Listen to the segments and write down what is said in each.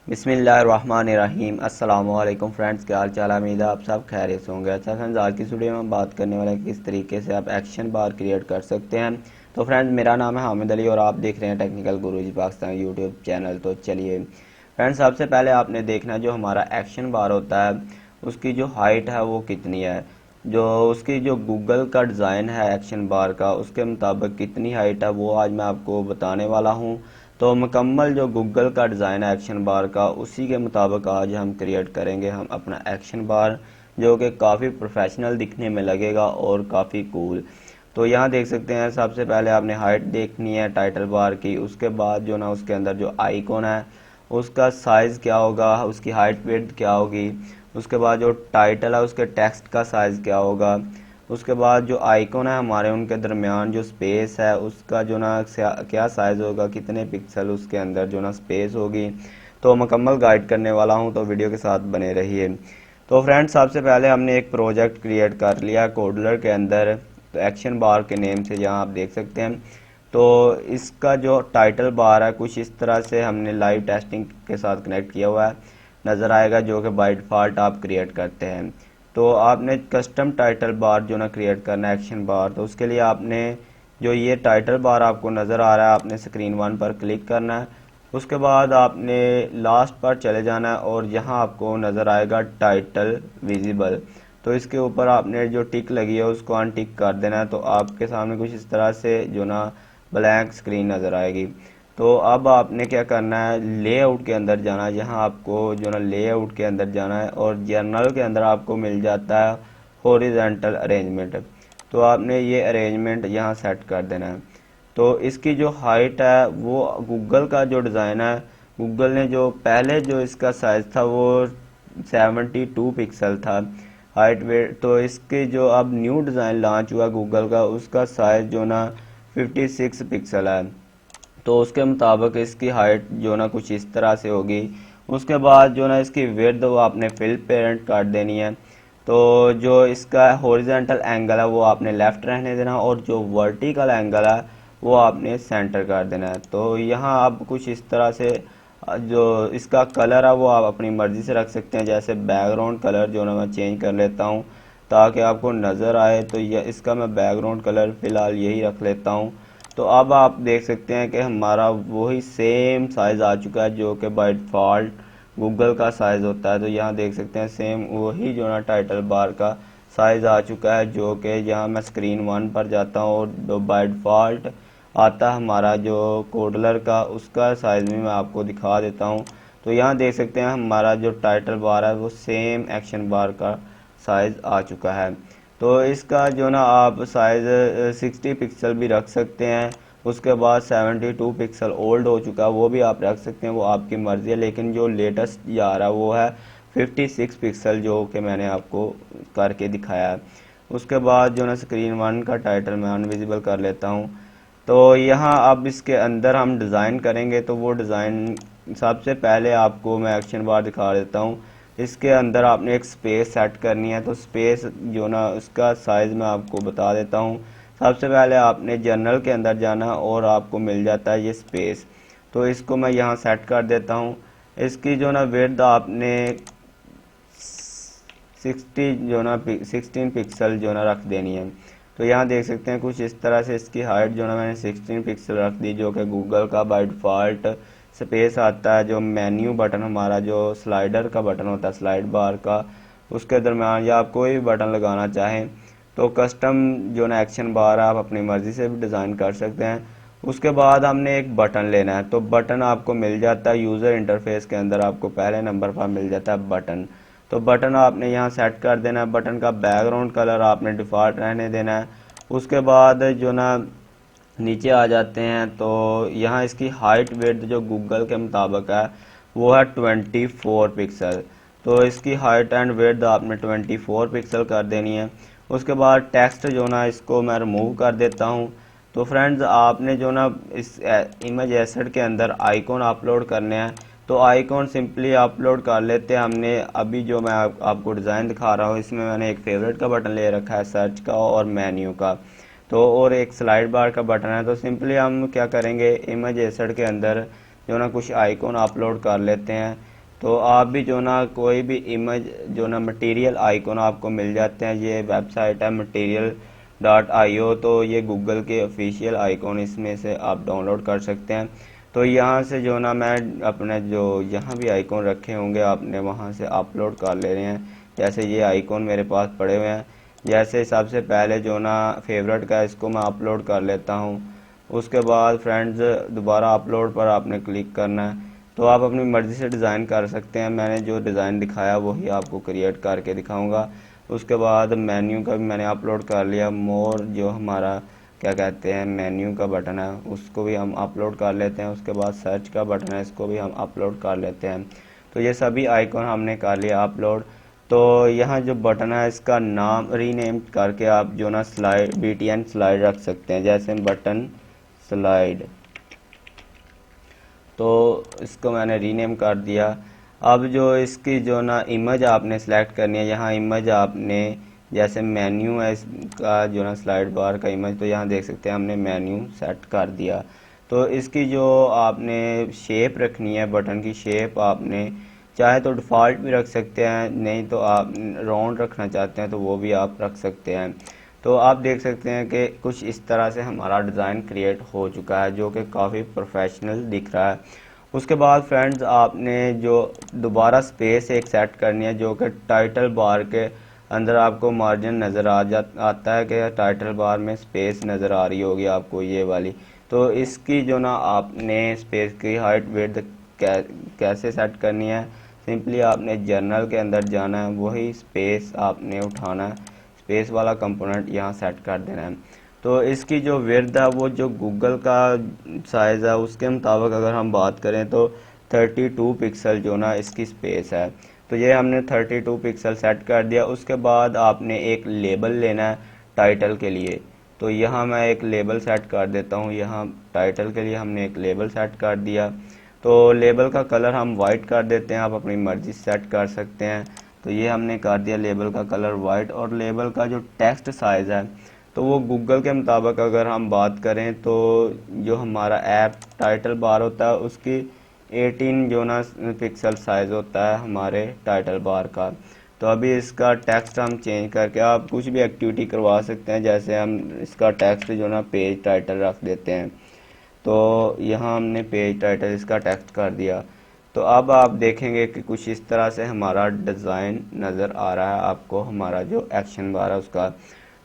बिस्मिल्लाहिर्रहमानिर्रहीम। अस्सलाम वालेकुम फ्रेंड्स, क्या हाल चाल है। उम्मीद है आप सब खैरियत से होंगे। अच्छा फ्रेंड्स, आज की इस वीडियो में हम बात करने वाले हैं किस तरीके से आप एक्शन बार क्रिएट कर सकते हैं। तो फ्रेंड्स, मेरा नाम है हामिद अली और आप देख रहे हैं टेक्निकल गुरुजी पाकिस्तान यूट्यूब चैनल। तो चलिए फ्रेंड्स, सबसे पहले आपने देखना जो हमारा एक्शन बार होता है उसकी जो हाइट है वो कितनी है। जो उसकी जो गूगल का डिज़ाइन है एक्शन बार का उसके मुताबिक कितनी हाइट है वो आज मैं आपको बताने वाला हूँ। तो मुकम्मल जो गूगल का डिज़ाइन है एक्शन बार का उसी के मुताबिक आज हम क्रिएट करेंगे हम अपना एक्शन बार, जो कि काफ़ी प्रोफेशनल दिखने में लगेगा और काफ़ी कूल। तो यहाँ देख सकते हैं, सबसे पहले आपने हाइट देखनी है टाइटल बार की। उसके बाद जो ना उसके अंदर जो आइकॉन है उसका साइज़ क्या होगा, उसकी हाइट विड्थ क्या होगी। उसके बाद जो टाइटल है उसके टेक्स्ट का साइज़ क्या होगा। उसके बाद जो आइकॉन है हमारे उनके दरमियान जो स्पेस है उसका जो ना क्या साइज़ होगा, कितने पिक्सल उसके अंदर जो ना स्पेस होगी। तो मुकम्मल गाइड करने वाला हूं, तो वीडियो के साथ बने रहिए। तो फ्रेंड्स, सबसे पहले हमने एक प्रोजेक्ट क्रिएट कर लिया कोडलर के अंदर, तो एक्शन बार के नेम से जहां आप देख सकते हैं। तो इसका जो टाइटल बार है कुछ इस तरह से हमने लाइव टेस्टिंग के साथ कनेक्ट किया हुआ है, नज़र आएगा, जो कि बाय डिफ़ॉल्ट आप क्रिएट करते हैं। तो आपने कस्टम टाइटल बार जो ना क्रिएट करना है एक्शन बार, तो उसके लिए आपने जो ये टाइटल बार आपको नज़र आ रहा है आपने स्क्रीन 1 पर क्लिक करना है। उसके बाद आपने लास्ट पर चले जाना है और यहाँ आपको नज़र आएगा टाइटल विजिबल। तो इसके ऊपर आपने जो टिक लगी है उसको अनटिक कर देना है। तो आपके सामने कुछ इस तरह से जो ना ब्लैंक स्क्रीन नज़र आएगी। तो अब आपने क्या करना है, लेआउट के अंदर जाना है। जहाँ आपको जो ना लेआउट के अंदर जाना है और जर्नल के अंदर आपको मिल जाता है हॉरिजॉन्टल अरेंजमेंट। तो आपने ये अरेंजमेंट यहाँ सेट कर देना है। तो इसकी जो हाइट है वो गूगल का जो डिज़ाइन है, गूगल ने जो पहले जो इसका साइज़ था वो 72 पिक्सल था हाइट वेट। तो इसके जो अब न्यू डिज़ाइन लॉन्च हुआ गूगल का उसका साइज़ जो ना 56 पिक्सल है। तो उसके मुताबिक इसकी हाइट जो ना कुछ इस तरह से होगी। उसके बाद जो ना इसकी विड्थ वो आपने फिल पेरेंट काट देनी है। तो जो इसका हॉरिजॉन्टल एंगल है वो आपने लेफ्ट रहने देना और जो वर्टिकल एंगल है वो आपने सेंटर कर देना है। तो यहाँ आप कुछ इस तरह से जो इसका कलर है वो आप अपनी मर्ज़ी से रख सकते हैं। जैसे बैकग्राउंड कलर जो ना मैं चेंज कर लेता हूँ ताकि आपको नज़र आए। तो यह इसका मैं बैकग्राउंड कलर फ़िलहाल यही रख लेता हूँ। तो अब आप देख सकते हैं कि हमारा वही सेम साइज़ आ चुका है जो कि बाय डिफ़ॉल्ट गूगल का साइज़ होता है। तो यहाँ देख सकते हैं सेम वही जो ना टाइटल बार का साइज़ आ चुका है, जो कि यहाँ मैं स्क्रीन 1 पर जाता हूँ और जो बाय डिफ़ॉल्ट आता है हमारा जो कोडलर का उसका साइज़ भी मैं आपको दिखा देता हूँ। तो यहाँ देख सकते हैं हमारा जो टाइटल बार है वो सेम एक्शन बार का साइज़ आ चुका है। तो इसका जो ना आप साइज़ 60 पिक्सल भी रख सकते हैं। उसके बाद 72 पिक्सल ओल्ड हो चुका है वो भी आप रख सकते हैं, वो आपकी मर्ज़ी है। लेकिन जो लेटेस्ट जा रहा है वो है 56 पिक्सल, जो कि मैंने आपको करके दिखाया है। उसके बाद जो ना स्क्रीन 1 का टाइटल मैं अनविजिबल कर लेता हूँ। तो यहाँ अब इसके अंदर हम डिज़ाइन करेंगे, तो वो डिज़ाइन सबसे पहले आपको मैं एक्शन बार दिखा देता हूँ। इसके अंदर आपने एक स्पेस सेट करनी है। तो स्पेस जो ना उसका साइज़ मैं आपको बता देता हूँ। सबसे पहले आपने जर्नल के अंदर जाना और आपको मिल जाता है ये स्पेस। तो इसको मैं यहाँ सेट कर देता हूँ। इसकी जो ना विड्थ आपने 16 पिक्सल जो ना रख देनी है। तो यहाँ देख सकते हैं कुछ इस तरह से इसकी हाइट जो ना मैंने 16 पिक्सल रख दी, जो कि गूगल का बाय डिफ़ॉल्ट स्पेस आता है। जो मेन्यू बटन हमारा जो स्लाइडर का बटन होता है स्लाइड बार का, उसके दरमियान या आप कोई भी बटन लगाना चाहें तो कस्टम जो ना एक्शन बार आप अपनी मर्ज़ी से भी डिज़ाइन कर सकते हैं। उसके बाद हमने एक बटन लेना है। तो बटन आपको मिल जाता है यूज़र इंटरफेस के अंदर, आपको पहले नंबर पर मिल जाता है बटन। तो बटन आपने यहाँ सेट कर देना है। बटन का बैकग्राउंड कलर आपने डिफ़ॉल्ट रहने देना है। उसके बाद जो ना नीचे आ जाते हैं, तो यहाँ इसकी हाइट वेट जो गूगल के मुताबिक है वो है 24 पिक्सल। तो इसकी हाइट एंड वेट आपने 24 पिक्सल कर देनी है। उसके बाद टेक्स्ट जो ना इसको मैं रिमूव कर देता हूँ। तो फ्रेंड्स, आपने जो ना इस इमेज एसेट के अंदर आइकॉन अपलोड करने हैं। तो आइकॉन सिंपली अपलोड कर लेते हैं। हमने अभी जो मैं आपको डिज़ाइन दिखा रहा हूँ इसमें मैंने एक फेवरेट का बटन ले रखा है, सर्च का और मेन्यू का, तो और एक स्लाइड बार का बटन है। तो सिंपली हम क्या करेंगे, इमेज एसेट के अंदर जो ना कुछ आइकॉन अपलोड कर लेते हैं। तो आप भी जो ना कोई भी इमेज जो ना मटेरियल आइकॉन आपको मिल जाते हैं। ये वेबसाइट है material.io, तो ये गूगल के ऑफिशियल आइकॉन इसमें से आप डाउनलोड कर सकते हैं। तो यहाँ से जो ना मैं अपने जो यहाँ भी आइकॉन रखे होंगे आपने वहाँ से अपलोड कर ले रहे हैं। जैसे ये आइकॉन मेरे पास पड़े हुए हैं, जैसे सबसे पहले जो ना फेवरेट का इसको मैं अपलोड कर लेता हूँ। उसके बाद फ्रेंड्स दोबारा अपलोड पर आपने क्लिक करना है। तो आप अपनी मर्ज़ी से डिज़ाइन कर सकते हैं। मैंने जो डिज़ाइन दिखाया वही आपको क्रिएट करके दिखाऊंगा। उसके बाद मेन्यू का भी मैंने अपलोड कर लिया। मोर जो हमारा क्या कहते हैं मेन्यू का बटन है उसको भी हम अपलोड कर लेते हैं। उसके बाद सर्च का बटन है इसको भी हम अपलोड कर लेते हैं। तो ये सभी आइकॉन हमने कर लिया अपलोड। तो यहाँ जो बटन है इसका नाम रीनेम करके आप जो ना स्लाइड BTN स्लाइड रख सकते हैं, जैसे बटन स्लाइड। तो इसको मैंने रीनेम कर दिया। अब जो इसकी जो ना इमेज आपने सेलेक्ट करनी है, यहाँ इमेज आपने जैसे मेन्यू है इसका जो ना स्लाइड बार का इमेज, तो यहाँ देख सकते हैं हमने मेन्यू सेट कर दिया। तो इसकी जो आपने शेप रखनी है, बटन की शेप आपने चाहे तो डिफ़ॉल्ट भी रख सकते हैं, नहीं तो आप राउंड रखना चाहते हैं तो वो भी आप रख सकते हैं। तो आप देख सकते हैं कि कुछ इस तरह से हमारा डिज़ाइन क्रिएट हो चुका है जो कि काफ़ी प्रोफेशनल दिख रहा है। उसके बाद फ्रेंड्स आपने जो दोबारा स्पेस एक सेट करनी है, जो कि टाइटल बार के अंदर आपको मार्जिन नज़र आता है कि टाइटल बार में स्पेस नज़र आ रही होगी आपको ये वाली। तो इसकी जो ना आपने स्पेस की हाइट विड्थ कैसे सेट करनी है, सिंपली आपने जर्नल के अंदर जाना है, वही स्पेस आपने उठाना है, स्पेस वाला कंपोनेंट यहाँ सेट कर देना है। तो इसकी जो विड्थ है वो जो गूगल का साइज़ है उसके मुताबिक अगर हम बात करें तो 32 पिक्सल जो ना इसकी स्पेस है। तो ये हमने 32 पिक्सल सेट कर दिया। उसके बाद आपने एक लेबल लेना है टाइटल के लिए। तो यहाँ मैं एक लेबल सेट कर देता हूँ। यहाँ टाइटल के लिए हमने एक लेबल सेट कर दिया। तो लेबल का कलर हम वाइट कर देते हैं, आप अपनी मर्ज़ी सेट कर सकते हैं। तो ये हमने कर दिया लेबल का कलर वाइट। और लेबल का जो टेक्स्ट साइज़ है तो वो गूगल के मुताबिक अगर हम बात करें तो जो हमारा ऐप टाइटल बार होता है उसकी 18 जो ना पिक्सल साइज़ होता है हमारे टाइटल बार का। तो अभी इसका टेक्स्ट हम चेंज करके आप कुछ भी एक्टिविटी करवा सकते हैं, जैसे हम इसका टेक्स्ट जो ना पेज टाइटल रख देते हैं। तो यहाँ हमने पेज टाइटल इसका टेक्स्ट कर दिया। तो अब आप देखेंगे कि कुछ इस तरह से हमारा डिज़ाइन नज़र आ रहा है आपको, हमारा जो एक्शन बार है उसका।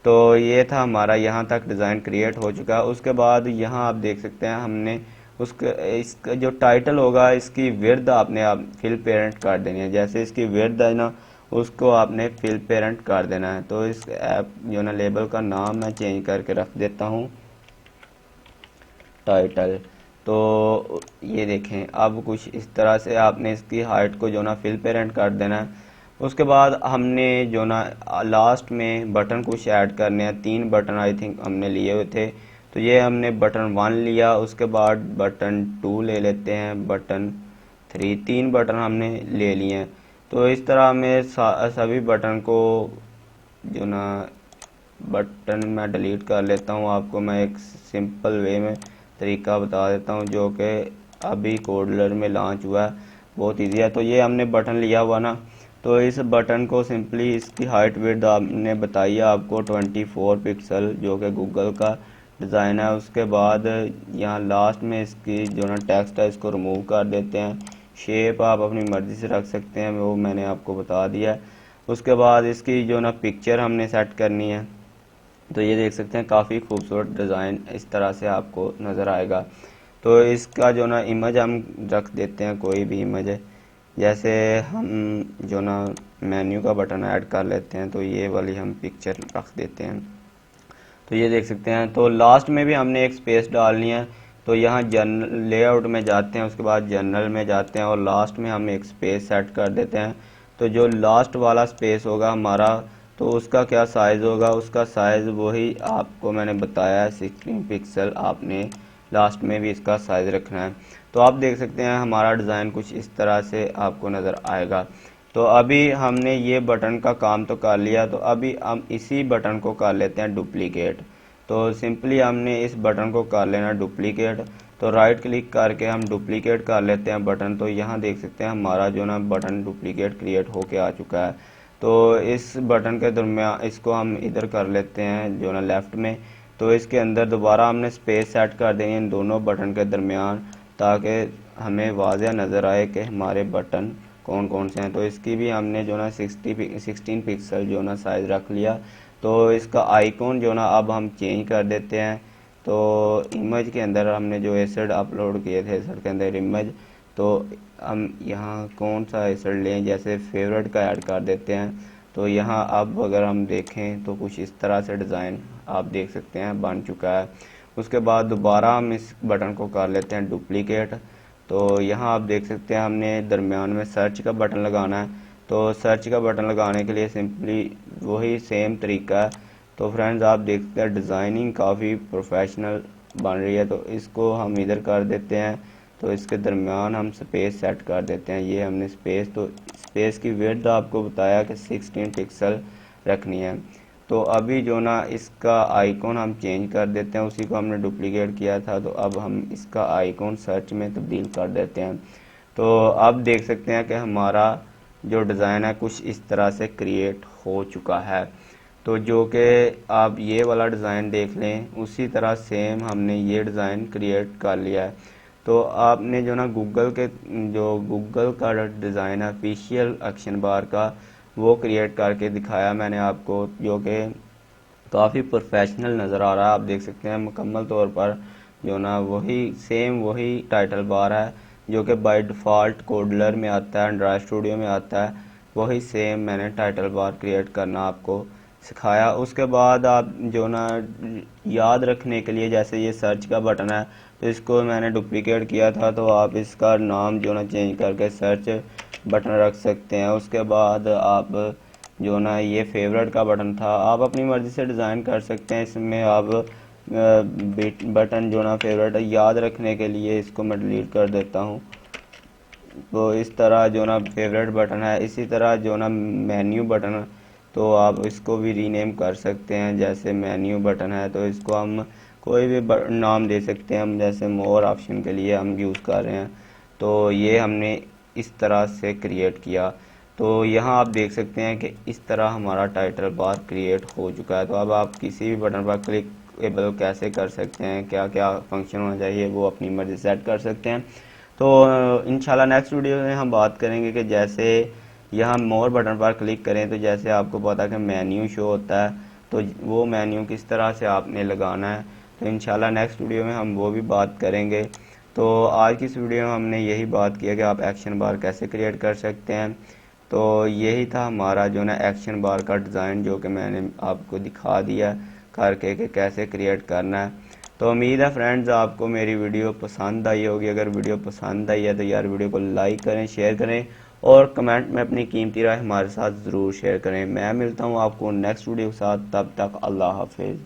तो ये था हमारा, यहाँ तक डिज़ाइन क्रिएट हो चुका है। उसके बाद यहाँ आप देख सकते हैं हमने इसका जो टाइटल होगा इसकी विड्थ आपने फिल पेरेंट कर देनी है। जैसे इसकी विड्थ है ना उसको आपने फिल पेरेंट कर देना है। तो इस ऐप जो ना लेबल का नाम मैं चेंज करके रख देता हूँ टाइटल। तो ये देखें अब कुछ इस तरह से आपने इसकी हाइट को जो ना फिल पेरेंट कर देना है। उसके बाद हमने जो ना लास्ट में बटन कुछ ऐड करने हैं। 3 बटन आई थिंक हमने लिए हुए थे। तो ये हमने बटन 1 लिया, उसके बाद बटन 2 ले लेते हैं, बटन 3, 3 बटन हमने ले लिए हैं। तो इस तरह मैं सभी बटन को जो ना बटन मैं डिलीट कर लेता हूँ। आपको मैं एक सिंपल वे में तरीका बता देता हूँ जो कि अभी कोडलर में लॉन्च हुआ है, बहुत इजी है। तो ये हमने बटन लिया हुआ ना, तो इस बटन को सिंपली इसकी हाइट विड्थ आपने बताई है आपको 24 पिक्सल जो कि गूगल का डिज़ाइन है। उसके बाद यहाँ लास्ट में इसकी जो ना टेक्स्ट है इसको रिमूव कर देते हैं। शेप आप अपनी मर्ज़ी से रख सकते हैं, वो मैंने आपको बता दिया। उसके बाद इसकी जो ना पिक्चर हमने सेट करनी है। तो ये देख सकते हैं काफ़ी खूबसूरत डिज़ाइन इस तरह से आपको नज़र आएगा। तो इसका जो ना इमेज हम रख देते हैं, कोई भी इमेज है, जैसे हम जो ना मेन्यू का बटन ऐड कर लेते हैं तो ये वाली हम पिक्चर रख देते हैं। तो ये देख सकते हैं। तो लास्ट में भी हमने एक स्पेस डालनी है। तो यहाँ जनरल लेआउट में जाते हैं, उसके बाद जनरल में जाते हैं और लास्ट में हम एक स्पेस सेट कर देते हैं। तो जो लास्ट वाला स्पेस होगा हमारा तो उसका क्या साइज़ होगा, उसका साइज़ वही आपको मैंने बताया है 16 पिक्सल। आपने लास्ट में भी इसका साइज़ रखना है। तो आप देख सकते हैं हमारा डिज़ाइन कुछ इस तरह से आपको नज़र आएगा। तो अभी हमने ये बटन का काम तो कर लिया, तो अभी हम इसी बटन को कर लेते हैं डुप्लीकेट। तो सिंपली हमने इस बटन को कर लेना डुप्लीकेट। तो राइट क्लिक करके हम डुप्लीकेट कर लेते हैं बटन। तो यहाँ देख सकते हैं हमारा जो ना बटन डुप्लीकेट क्रिएट होके आ चुका है। तो इस बटन के दरमियान इसको हम इधर कर लेते हैं जो ना लेफ़्ट में। तो इसके अंदर दोबारा हमने स्पेस सेट कर देनी है इन दोनों बटन के दरमियान, ताकि हमें वाज़ह नज़र आए कि हमारे बटन कौन कौन से हैं। तो इसकी भी हमने जो ना 16 पिक्सल जो ना साइज़ रख लिया। तो इसका आइकॉन जो ना अब हम चेंज कर देते हैं। तो इमेज के अंदर हमने जो एसेट अपलोड किए थे एसेट के अंदर इमेज, तो हम यहाँ कौन सा एसेट लें, जैसे फेवरेट का ऐड कर देते हैं। तो यहाँ अब अगर हम देखें तो कुछ इस तरह से डिज़ाइन आप देख सकते हैं बन चुका है। उसके बाद दोबारा हम इस बटन को कर लेते हैं डुप्लीकेट। तो यहाँ आप देख सकते हैं हमने दरमियान में सर्च का बटन लगाना है। तो सर्च का बटन लगाने के लिए सिंपली वही सेम तरीका है। तो फ्रेंड्स आप देखते हैं डिज़ाइनिंग काफ़ी प्रोफेशनल बन रही है। तो इसको हम इधर कर देते हैं। तो इसके दरमियान हम स्पेस सेट कर देते हैं। ये हमने स्पेस, तो स्पेस की विड्थ आपको बताया कि 16 पिक्सल रखनी है। तो अभी जो ना इसका आइकॉन हम चेंज कर देते हैं, उसी को हमने डुप्लीकेट किया था। तो अब हम इसका आइकॉन सर्च में तब्दील कर देते हैं। तो अब देख सकते हैं कि हमारा जो डिज़ाइन है कुछ इस तरह से क्रिएट हो चुका है। तो जो कि आप ये वाला डिज़ाइन देख लें, उसी तरह सेम हमने ये डिज़ाइन क्रिएट कर लिया है। तो आपने जो ना गूगल का डिज़ाइन है ऑफिशियल एक्शन बार का, वो क्रिएट करके दिखाया मैंने आपको, जो कि काफ़ी प्रोफेशनल नज़र आ रहा है। आप देख सकते हैं मुकम्मल तौर पर जो ना वही टाइटल बार है, जो कि बाय डिफ़ॉल्ट कोडलर में आता है, एंड्रॉयड स्टूडियो में आता है। वही सेम मैंने टाइटल बार क्रिएट करना आपको सिखाया। उसके बाद आप जो ना याद रखने के लिए, जैसे ये सर्च का बटन है, तो इसको मैंने डुप्लीकेट किया था। तो आप इसका नाम जो ना चेंज करके सर्च बटन रख सकते हैं। उसके बाद आप जो ना ये फेवरेट का बटन था, आप अपनी मर्ज़ी से डिज़ाइन कर सकते हैं। इसमें आप बटन जो ना फेवरेट है, याद रखने के लिए इसको मैं डिलीट कर देता हूँ। तो इस तरह जो ना फेवरेट बटन है। इसी तरह जो ना मेन्यू बटन है, तो आप इसको भी रीनेम कर सकते हैं। जैसे मेन्यू बटन है, तो इसको हम कोई भी नाम दे सकते हैं। हम जैसे मोर ऑप्शन के लिए हम यूज़ कर रहे हैं। तो ये हमने इस तरह से क्रिएट किया। तो यहाँ आप देख सकते हैं कि इस तरह हमारा टाइटल बार क्रिएट हो चुका है। तो अब आप किसी भी बटन पर क्लिकेबल कैसे कर सकते हैं, क्या क्या फंक्शन होना चाहिए, वो अपनी मर्ज़ी सेट कर सकते हैं। तो इंशाल्लाह नेक्स्ट वीडियो में हम बात करेंगे कि जैसे यहाँ मोर बटन पर क्लिक करें, तो जैसे आपको पता है कि मेन्यू शो होता है, तो वो मेन्यू किस तरह से आपने लगाना है। तो इंशाल्लाह नेक्स्ट वीडियो में हम वो भी बात करेंगे। तो आज की इस वीडियो में हमने यही बात किया कि आप एक्शन बार कैसे क्रिएट कर सकते हैं। तो यही था हमारा जो ना एक्शन बार का डिज़ाइन, जो कि मैंने आपको दिखा दिया करके कि कैसे क्रिएट करना है। तो उम्मीद है फ्रेंड्स आपको मेरी वीडियो पसंद आई होगी। अगर वीडियो पसंद आई है तो यार वीडियो को लाइक करें, शेयर करें और कमेंट में अपनी कीमती राय हमारे साथ ज़रूर शेयर करें। मैं मिलता हूँ आपको नेक्स्ट वीडियो के साथ, तब तक अल्लाह हाफिज़।